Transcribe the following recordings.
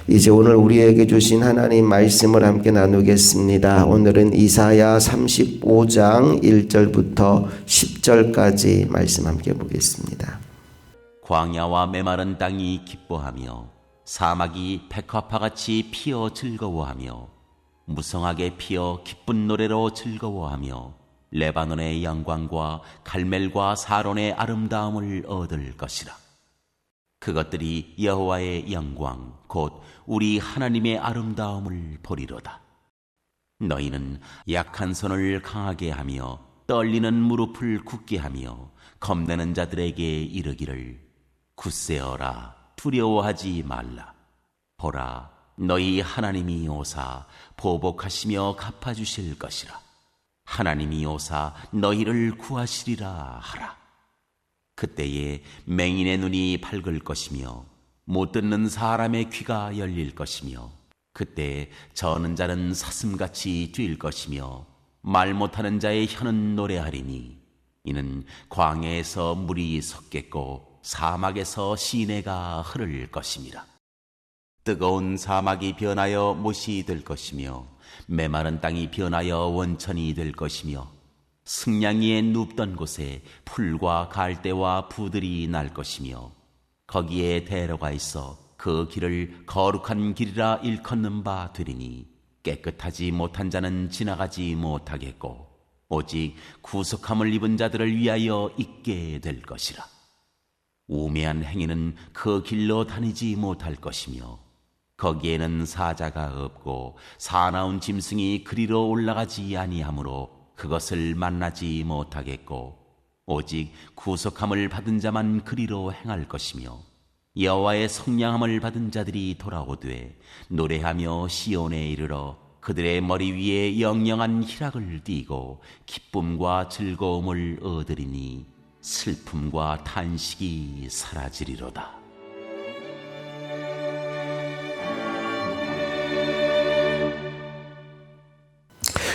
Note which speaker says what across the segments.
Speaker 1: 이제 오늘 우리에게 주신 하나님 말씀을 함께 나누겠습니다. 오늘은 이사야 35장 1절부터 10절까지 말씀 함께 보겠습니다.
Speaker 2: 광야와 메마른 땅이 기뻐하며 사막이 백합화같이 피어 즐거워하며 무성하게 피어 기쁜 노래로 즐거워하며 레바논의 영광과 갈멜과 사론의 아름다움을 얻을 것이라. 그것들이 여호와의 영광 곧 우리 하나님의 아름다움을 보리로다. 너희는 약한 손을 강하게 하며 떨리는 무릎을 굳게 하며 겁내는 자들에게 이르기를 굳세어라, 두려워하지 말라. 보라, 너희 하나님이 오사 보복하시며 갚아주실 것이라. 하나님이 오사 너희를 구하시리라 하라. 그때에 맹인의 눈이 밝을 것이며 못 듣는 사람의 귀가 열릴 것이며 그때 저는 자는 사슴같이 뛸 것이며 말 못하는 자의 혀는 노래하리니 이는 광야에서 물이 솟겠고 사막에서 시내가 흐를 것임이라. 뜨거운 사막이 변하여 못이 될 것이며 메마른 땅이 변하여 원천이 될 것이며 승냥이에 눕던 곳에 풀과 갈대와 부들이 날 것이며 거기에 대로가 있어 그 길을 거룩한 길이라 일컫는 바 되리니 깨끗하지 못한 자는 지나가지 못하겠고 오직 구속함을 입은 자들을 위하여 있게 될 것이라. 우매한 행위는 그 길로 다니지 못할 것이며 거기에는 사자가 없고 사나운 짐승이 그리로 올라가지 아니하므로 그것을 만나지 못하겠고 오직 구속함을 받은 자만 그리로 행할 것이며 여호와의 성량함을 받은 자들이 돌아오되 노래하며 시온에 이르러 그들의 머리 위에 영영한 희락을 띠고 기쁨과 즐거움을 얻으리니 슬픔과 탄식이 사라지리로다.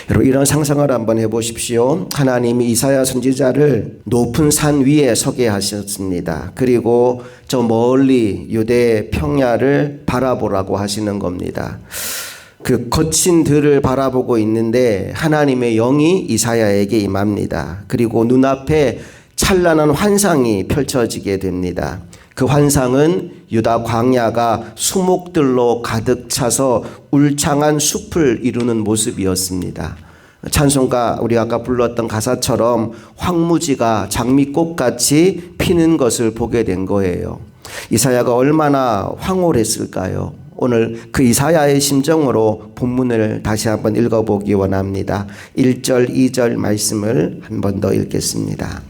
Speaker 1: 여러분, 이런 상상을 한번 해보십시오. 하나님이 이사야 선지자를 높은 산 위에 서게 하셨습니다. 그리고 저 멀리 유대 평야를 바라보라고 하시는 겁니다. 그 거친 들을 바라보고 있는데 하나님의 영이 이사야에게 임합니다. 그리고 눈앞에 찬란한 환상이 펼쳐지게 됩니다. 그 환상은 유다 광야가 수목들로 가득 차서 울창한 숲을 이루는 모습이었습니다. 찬송가 우리가 아까 불렀던 가사처럼 황무지가 장미꽃같이 피는 것을 보게 된 거예요. 이사야가 얼마나 황홀했을까요? 오늘 그 이사야의 심정으로 본문을 다시 한번 읽어보기 원합니다. 1절, 2절 말씀을 한 번 더 읽겠습니다.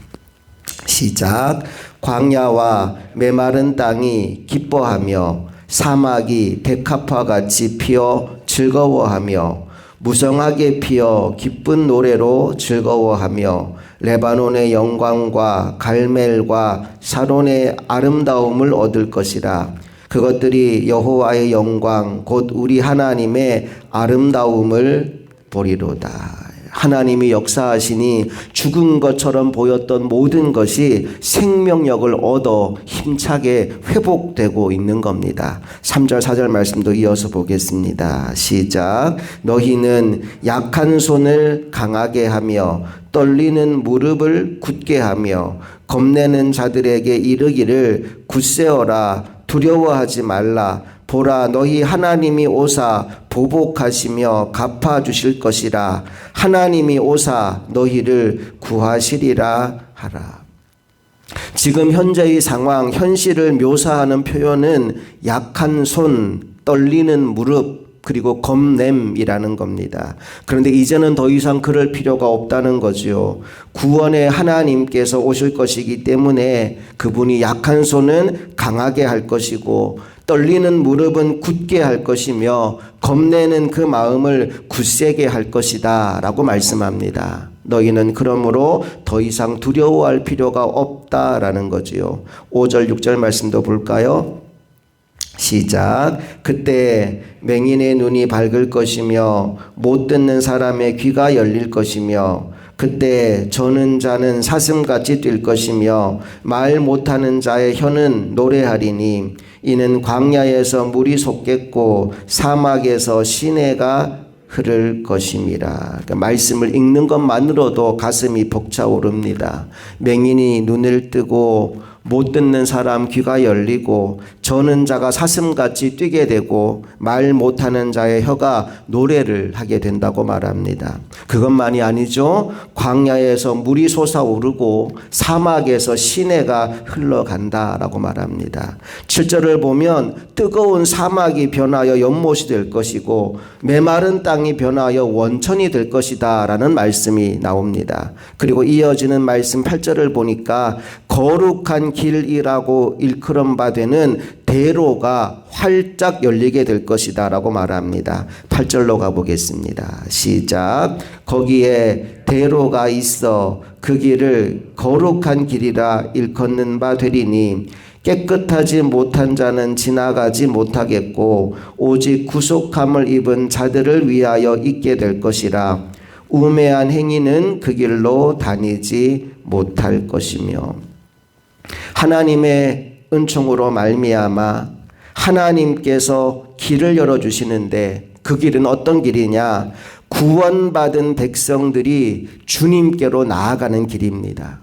Speaker 1: 시작. 광야와 메마른 땅이 기뻐하며 사막이 백합화같이 피어 즐거워하며 무성하게 피어 기쁜 노래로 즐거워하며 레바논의 영광과 갈멜과 사론의 아름다움을 얻을 것이라. 그것들이 여호와의 영광 곧 우리 하나님의 아름다움을 보리로다. 하나님이 역사하시니 죽은 것처럼 보였던 모든 것이 생명력을 얻어 힘차게 회복되고 있는 겁니다. 3절 4절 말씀도 이어서 보겠습니다. 시작. 너희는 약한 손을 강하게 하며 떨리는 무릎을 굳게 하며 겁내는 자들에게 이르기를 굳세어라, 두려워하지 말라. 보라, 너희 하나님이 오사 보복하시며 갚아주실 것이라. 하나님이 오사 너희를 구하시리라 하라. 지금 현재의 상황, 현실을 묘사하는 표현은 약한 손, 떨리는 무릎, 그리고 겁냄이라는 겁니다. 그런데 이제는 더 이상 그럴 필요가 없다는 거죠. 구원의 하나님께서 오실 것이기 때문에 그분이 약한 손은 강하게 할 것이고 떨리는 무릎은 굳게 할 것이며 겁내는 그 마음을 굳세게 할 것이다 라고 말씀합니다. 너희는 그러므로 더 이상 두려워할 필요가 없다라는 거지요. 5절 6절 말씀도 볼까요? 시작. 그때 맹인의 눈이 밝을 것이며 못 듣는 사람의 귀가 열릴 것이며 그때 저는 자는 사슴같이 뛸 것이며 말 못하는 자의 혀는 노래하리니 이는 광야에서 물이 솟겠고 사막에서 시내가 흐를 것임이라. 그러니까 말씀을 읽는 것만으로도 가슴이 벅차오릅니다. 맹인이 눈을 뜨고 못 듣는 사람 귀가 열리고 저는 자가 사슴같이 뛰게 되고 말 못하는 자의 혀가 노래를 하게 된다고 말합니다. 그것만이 아니죠. 광야에서 물이 솟아오르고 사막에서 시내가 흘러간다라고 말합니다. 7절을 보면 뜨거운 사막이 변하여 연못이 될 것이고 메마른 땅이 변하여 원천이 될 것이다 라는 말씀이 나옵니다. 그리고 이어지는 말씀 8절을 보니까 거룩한 길이라고 일컬음 바 되는 대로가 활짝 열리게 될 것이다 라고 말합니다. 8절로 가보겠습니다. 시작. 거기에 대로가 있어 그 길을 거룩한 길이라 일컫는 바 되리니 깨끗하지 못한 자는 지나가지 못하겠고 오직 구속함을 입은 자들을 위하여 있게 될 것이라. 우매한 행위는 그 길로 다니지 못할 것이며. 하나님의 은총으로 말미암아 하나님께서 길을 열어주시는데 그 길은 어떤 길이냐? 구원받은 백성들이 주님께로 나아가는 길입니다.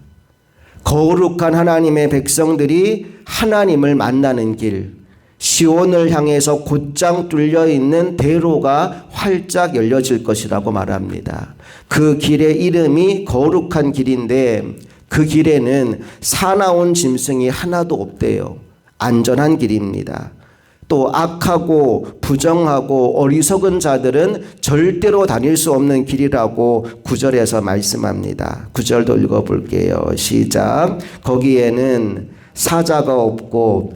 Speaker 1: 거룩한 하나님의 백성들이 하나님을 만나는 길, 시온을 향해서 곧장 뚫려 있는 대로가 활짝 열려질 것이라고 말합니다. 그 길의 이름이 거룩한 길인데 그 길에는 사나운 짐승이 하나도 없대요. 안전한 길입니다. 또 악하고 부정하고 어리석은 자들은 절대로 다닐 수 없는 길이라고 9절에서 말씀합니다. 9절도 읽어볼게요. 시작. 거기에는 사자가 없고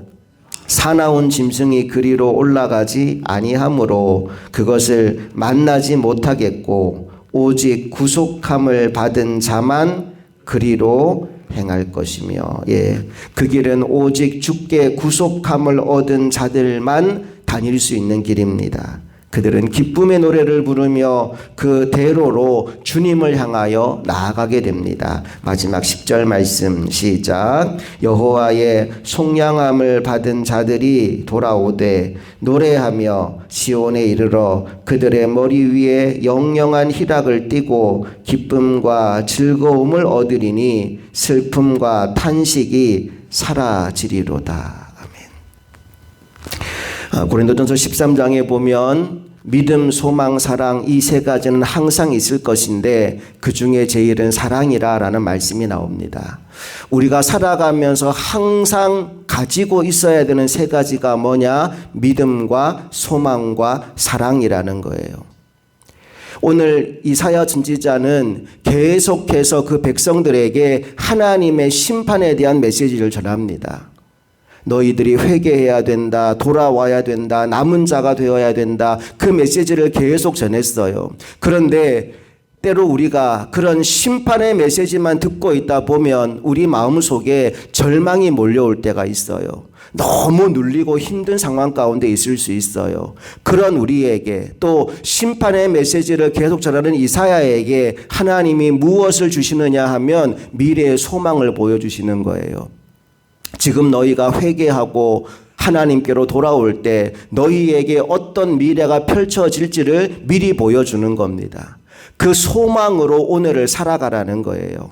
Speaker 1: 사나운 짐승이 그리로 올라가지 아니하므로 그것을 만나지 못하겠고 오직 구속함을 받은 자만 그리로 행할 것이며, 그 길은 오직 주께 구속함을 얻은 자들만 다닐 수 있는 길입니다. 그들은 기쁨의 노래를 부르며 그 대로로 주님을 향하여 나아가게 됩니다. 마지막 10절 말씀 시작. 여호와의 속량함을 받은 자들이 돌아오되 노래하며 시온에 이르러 그들의 머리 위에 영영한 희락을 띠고 기쁨과 즐거움을 얻으리니 슬픔과 탄식이 사라지리로다. 고린도전서 13장에 보면 믿음, 소망, 사랑 이 세 가지는 항상 있을 것인데 그 중에 제일은 사랑이라라는 말씀이 나옵니다. 우리가 살아가면서 항상 가지고 있어야 되는 세 가지가 뭐냐? 믿음과 소망과 사랑이라는 거예요. 오늘 이사야 선지자는 계속해서 그 백성들에게 하나님의 심판에 대한 메시지를 전합니다. 너희들이 회개해야 된다, 돌아와야 된다, 남은 자가 되어야 된다, 그 메시지를 계속 전했어요. 그런데 때로 우리가 그런 심판의 메시지만 듣고 있다 보면 우리 마음속에 절망이 몰려올 때가 있어요. 너무 눌리고 힘든 상황 가운데 있을 수 있어요. 그런 우리에게 또 심판의 메시지를 계속 전하는 이사야에게 하나님이 무엇을 주시느냐 하면 미래의 소망을 보여주시는 거예요. 지금 너희가 회개하고 하나님께로 돌아올 때 너희에게 어떤 미래가 펼쳐질지를 미리 보여주는 겁니다. 그 소망으로 오늘을 살아가라는 거예요.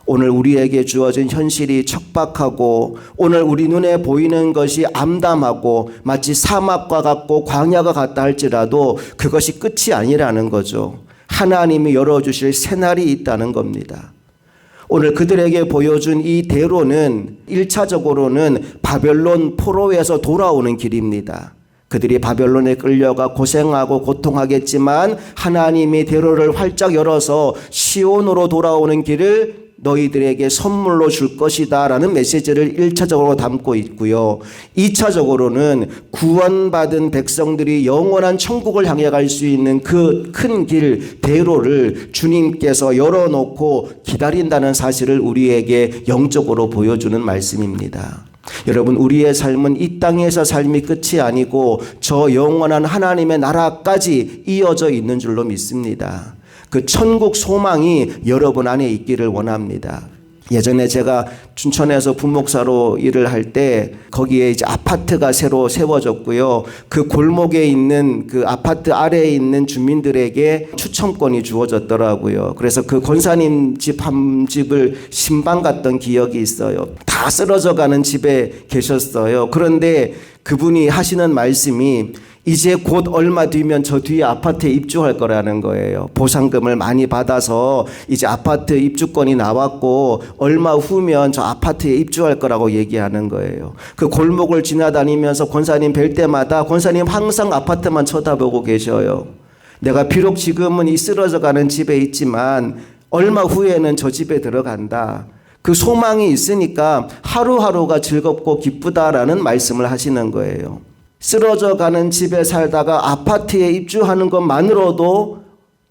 Speaker 1: 오늘 우리에게 주어진 현실이 척박하고 오늘 우리 눈에 보이는 것이 암담하고 마치 사막과 같고 광야가 같다 할지라도 그것이 끝이 아니라는 거죠. 하나님이 열어주실 새날이 있다는 겁니다. 오늘 그들에게 보여준 이 대로는 1차적으로는 바벨론 포로에서 돌아오는 길입니다. 그들이 바벨론에 끌려가 고생하고 고통하겠지만 하나님이 대로를 활짝 열어서 시온으로 돌아오는 길을 너희들에게 선물로 줄 것이다 라는 메시지를 1차적으로 담고 있고요. 2차적으로는 구원받은 백성들이 영원한 천국을 향해 갈 수 있는 그 큰 길 대로를 주님께서 열어놓고 기다린다는 사실을 우리에게 영적으로 보여주는 말씀입니다. 여러분, 우리의 삶은 이 땅에서 삶이 끝이 아니고 저 영원한 하나님의 나라까지 이어져 있는 줄로 믿습니다. 그 천국 소망이 여러분 안에 있기를 원합니다. 예전에 제가 춘천에서 부목사로 일을 할 때 거기에 이제 아파트가 새로 세워졌고요. 그 골목에 있는 그 아파트 아래에 있는 주민들에게 추첨권이 주어졌더라고요. 그래서 그 권사님 집 한 집을 신방 갔던 기억이 있어요. 다 쓰러져 가는 집에 계셨어요. 그런데 그분이 하시는 말씀이 이제 곧 얼마 뒤면 저 뒤에 아파트에 입주할 거라는 거예요. 보상금을 많이 받아서 이제 아파트 입주권이 나왔고 얼마 후면 저 아파트에 입주할 거라고 얘기하는 거예요. 그 골목을 지나다니면서 권사님 뵐 때마다 권사님 항상 아파트만 쳐다보고 계셔요. 내가 비록 지금은 이 쓰러져 가는 집에 있지만 얼마 후에는 저 집에 들어간다. 그 소망이 있으니까 하루하루가 즐겁고 기쁘다라는 말씀을 하시는 거예요. 쓰러져 가는 집에 살다가 아파트에 입주하는 것만으로도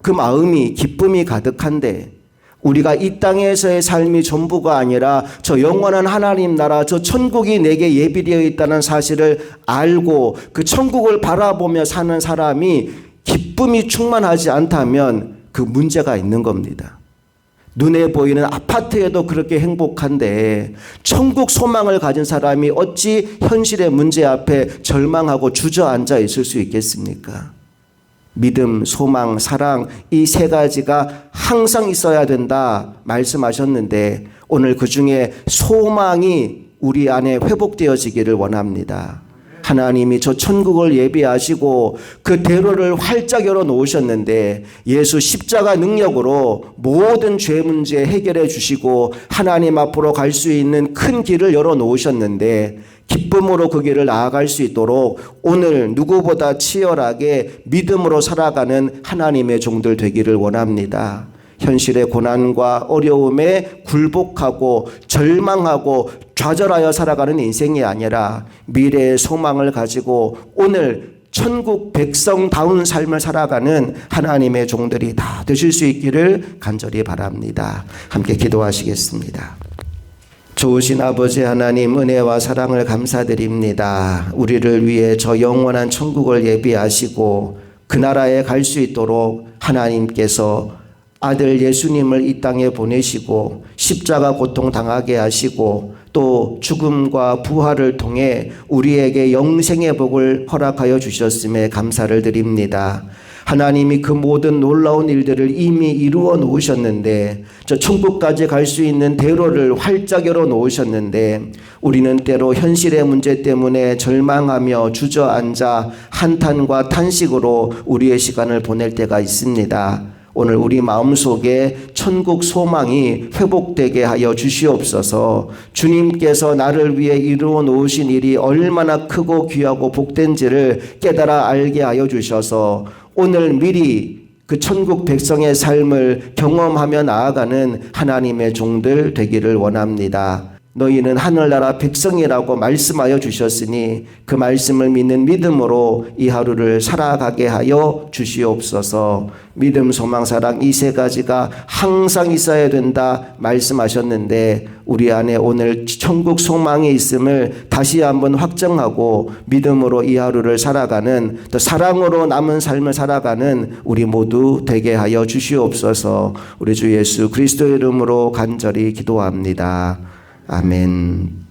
Speaker 1: 그 마음이 기쁨이 가득한데 우리가 이 땅에서의 삶이 전부가 아니라 저 영원한 하나님 나라 저 천국이 내게 예비되어 있다는 사실을 알고 그 천국을 바라보며 사는 사람이 기쁨이 충만하지 않다면 그 문제가 있는 겁니다. 눈에 보이는 아파트에도 그렇게 행복한데 천국 소망을 가진 사람이 어찌 현실의 문제 앞에 절망하고 주저앉아 있을 수 있겠습니까? 믿음, 소망, 사랑 이 세 가지가 항상 있어야 된다 말씀하셨는데 오늘 그 중에 소망이 우리 안에 회복되어지기를 원합니다. 하나님이 저 천국을 예비하시고 그 대로를 활짝 열어놓으셨는데 예수 십자가 능력으로 모든 죄 문제 해결해 주시고 하나님 앞으로 갈 수 있는 큰 길을 열어놓으셨는데 기쁨으로 그 길을 나아갈 수 있도록 오늘 누구보다 치열하게 믿음으로 살아가는 하나님의 종들 되기를 원합니다. 현실의 고난과 어려움에 굴복하고 절망하고 좌절하여 살아가는 인생이 아니라 미래의 소망을 가지고 오늘 천국 백성다운 삶을 살아가는 하나님의 종들이 다 되실 수 있기를 간절히 바랍니다. 함께 기도하시겠습니다. 좋으신 아버지 하나님 은혜와 사랑을 감사드립니다. 우리를 위해 저 영원한 천국을 예비하시고 그 나라에 갈 수 있도록 하나님께서 아들 예수님을 이 땅에 보내시고 십자가 고통 당하게 하시고 또 죽음과 부활을 통해 우리에게 영생의 복을 허락하여 주셨음에 감사를 드립니다. 하나님이 그 모든 놀라운 일들을 이미 이루어 놓으셨는데 저 천국까지 갈 수 있는 대로를 활짝 열어 놓으셨는데 우리는 때로 현실의 문제 때문에 절망하며 주저앉아 한탄과 탄식으로 우리의 시간을 보낼 때가 있습니다. 오늘 우리 마음속에 천국 소망이 회복되게 하여 주시옵소서. 주님께서 나를 위해 이루어 놓으신 일이 얼마나 크고 귀하고 복된지를 깨달아 알게 하여 주셔서 오늘 미리 그 천국 백성의 삶을 경험하며 나아가는 하나님의 종들 되기를 원합니다. 너희는 하늘나라 백성이라고 말씀하여 주셨으니 그 말씀을 믿는 믿음으로 이 하루를 살아가게 하여 주시옵소서. 믿음, 소망, 사랑 이 세 가지가 항상 있어야 된다 말씀하셨는데 우리 안에 오늘 천국 소망이 있음을 다시 한번 확정하고 믿음으로 이 하루를 살아가는 또 사랑으로 남은 삶을 살아가는 우리 모두 되게 하여 주시옵소서. 우리 주 예수 그리스도의 이름으로 간절히 기도합니다. 아멘.